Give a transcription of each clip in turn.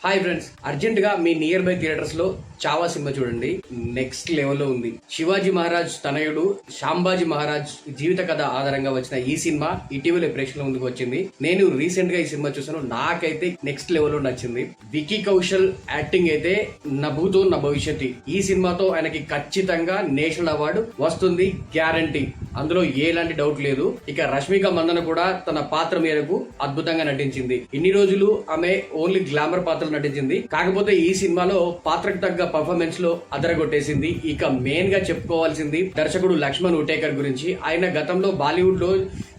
Hi friends, urgent గా మీ near by theatres లో Chhaava cinema చూడండి. నెక్స్ట్ లెవెల్లో ఉంది. శివాజీ మహారాజ్ తనయుడు శాంబాజీ మహారాజ్ జీవిత కథ ఆధారంగా వచ్చిన ఈ సినిమా ఇటీవల ప్రేక్షకుల ముందుకు వచ్చింది. నేను రీసెంట్ గా ఈ సినిమా చూసాను. నాకైతే నెక్స్ట్ లెవెల్లో నచ్చింది. వికీ కౌశల్ యాక్టింగ్ అయితే నా భూతో నా భవిష్యత్తు. ఈ సినిమాతో ఆయనకి ఖచ్చితంగా నేషనల్ అవార్డు వస్తుంది, గ్యారంటీ. అందులో ఎలాంటి డౌట్ లేదు. ఇక రష్మిక మందన కూడా తన పాత్ర మేరకు అద్భుతంగా నటించింది. ఇన్ని రోజులు ఆమె ఓన్లీ గ్లామర్ పాత్రలు నటించింది. కాకపోతే ఈ సినిమాలో పాత్రకు తగ్గ పర్ఫార్మెన్స్ లో అదరగొట్టేసింది. ఇక మెయిన్ గా చెప్పుకోవాల్సింది దర్శకుడు లక్ష్మణ్ ఉటేకర్ గురించి. ఆయన గతంలో బాలీవుడ్ లో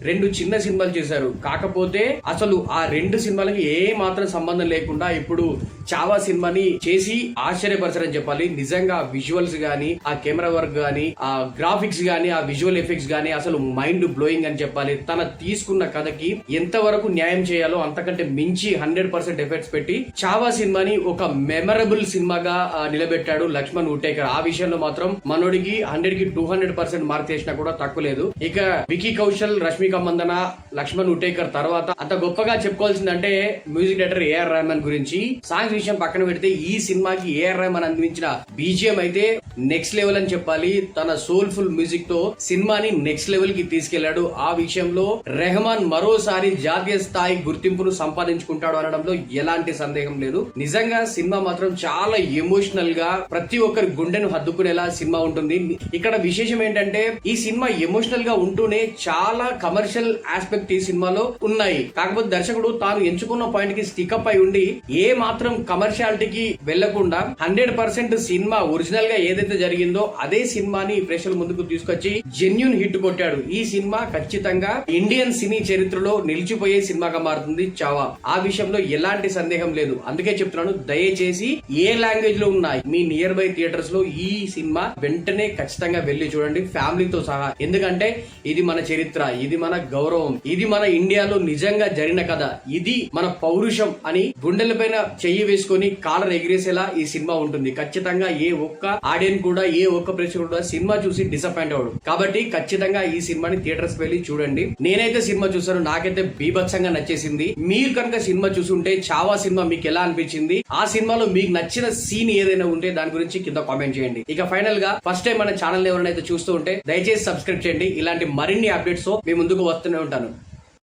2 చిన్న సినిమాలు చేశారు. కాకపోతే అసలు ఆ 2 సినిమాలకి ఏ మాత్రం సంబంధం లేకుండా ఇప్పుడు చావా సినిమాని చేసి ఆశ్చర్యపరచరని చెప్పాలి. నిజంగా విజువల్స్ గానీ, ఆ కెమెరా వర్క్ గానీ, ఆ గ్రాఫిక్స్ గానీ, ఆ విజువల్ ఎఫెక్ట్స్ గానీ అసలు మైండ్ బ్లోయింగ్ అని చెప్పాలి. తన తీసుకున్న కథకి ఎంత వరకు న్యాయం చేయాలో అంతకంటే మించి 100% ఎఫెక్ట్స్ పెట్టి చావా సినిమాని ఒక మెమరబుల్ సినిమాగా నిలబెట్టాడు లక్ష్మణ్ ఉటేకర్. ఆ విషయంలో మాత్రం మనోడికి 100కి 200% మార్క్ చేసినా కూడా తక్కువ లేదు. ఇక వికీ కౌశల్, రష్మిక మందన, లక్ష్మణ్ ఉటేకర్ తర్వాత అంత గొప్పగా చెప్పుకోవాల్సిందంటే మ్యూజిక్ డైరెక్టర్ ఏఆర్ రెహమాన్ గురించి. సాంగ్స్ విషయం పక్కన పెడితే ఈ సినిమాకి ఏఆర్ రెహమాన్ అందించిన బీజిఎం అయితే నెక్స్ట్ లెవెల్ అని చెప్పాలి. తన సోల్ఫుల్ మ్యూజిక్ తో సినిమాని నెక్స్ట్ లెవెల్ కి తీసుకెళ్లాడు. ఆ విషయంలో రెహమాన్ మరోసారి జాతీయ స్థాయి గుర్తింపును సంపాదించుకుంటాడు అనడంలో ఎలాంటి సందేహం లేదు. నిజంగా సినిమా మాత్రం చాలా ఎమోషనల్ గా ప్రతి ఒక్కరి గుండెను హద్దుకునేలా సినిమా ఉంటుంది. ఇక్కడ విశేషం ఏంటంటే ఈ సినిమా ఎమోషనల్ గా ఉంటూనే చాలా కమర్షియల్ ఆస్పెక్ట్ ఈ సినిమాలో ఉన్నాయి. కాకపోతే దర్శకుడు తాను ఎంచుకున్న పాయింట్ కి స్టికప్ అయి ఉండి ఏ మాత్రం కమర్షియాలిటీకి వెళ్లకుండా 100% సినిమా ఒరిజినల్ గా ఏదైతే జరిగిందో అదే సినిమాని ప్రేక్షకుల ముందుకు తీసుకొచ్చి జెన్యూన్ హిట్ కొట్టాడు. ఈ సినిమా ఖచ్చితంగా ఇండియన్ సినీ చరిత్రలో నిలిచిపోయే సినిమాగా మారుతుంది చావా. ఆ విషయంలో ఎలాంటి సందేహం లేదు. అందుకే చెప్తున్నాను, దయచేసి ఏ లాంగ్వేజ్ లో ఉన్న మీ నియర్ బై థియేటర్స్ లో ఈ సినిమా వెంటనే ఖచ్చితంగా వెళ్లి చూడండి, ఫ్యామిలీతో సహా. ఎందుకంటే ఇది మన చరిత్ర, ఇది మన గౌరవం, ఇది మన ఇండియాలో నిజంగా జరిగిన కథ, ఇది మన పౌరుషం అని గుండెలపైన చెయ్యి వేసుకొని కాలర్ ఎగిరేసేలా ఈ సినిమా ఉంటుంది. ఖచ్చితంగా ఏ ఒక్క ఆడియన్స్ కూడా, ఏ ఒక్క ప్రేక్షకుడు కూడా సినిమా చూసి డిసప్పాయింట్ అవడు. కాబట్టి ఖచ్చితంగా ఈ సినిమాని థియేటర్స్ వెళ్ళి చూడండి. నేనైతే సినిమా చూసాను, నాకైతే బీభత్సంగా నచ్చేసింది. మీరు కనుక సినిమా చూసుంటే చావా సినిమా మీకు ఎలా అనిపించింది, ఆ సినిమాలో మీకు నచ్చిన సీన్ ఏదైనా ఉంటే దాని గురించి కింద కామెంట్ చేయండి. ఇక ఫైనల్ గా ఫస్ట్ టైం మన ఛానల్ ఎవరైనా చూస్తూ ఉంటే దయచేసి సబ్స్క్రైబ్ చేయండి. ఇలాంటి మరిన్ని అప్డేట్స్ మీ ముందుకు వస్తూనే ఉంటాను.